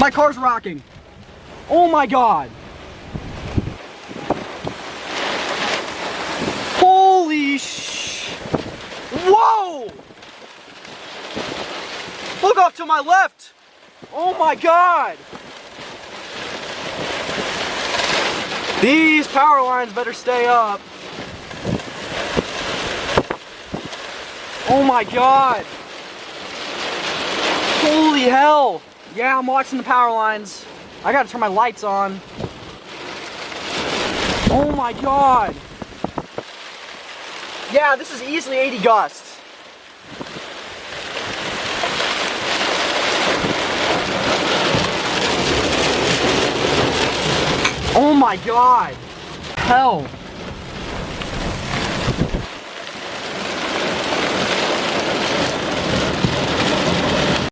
My car's rocking. Oh my God. Holy Whoa! Look off to my left. Oh my God. These power lines better stay up. Oh my God. Holy hell. Yeah, I'm watching the power lines. I gotta turn my lights on. Oh my God. Yeah, this is easily 80 gusts. Oh my God. Hell.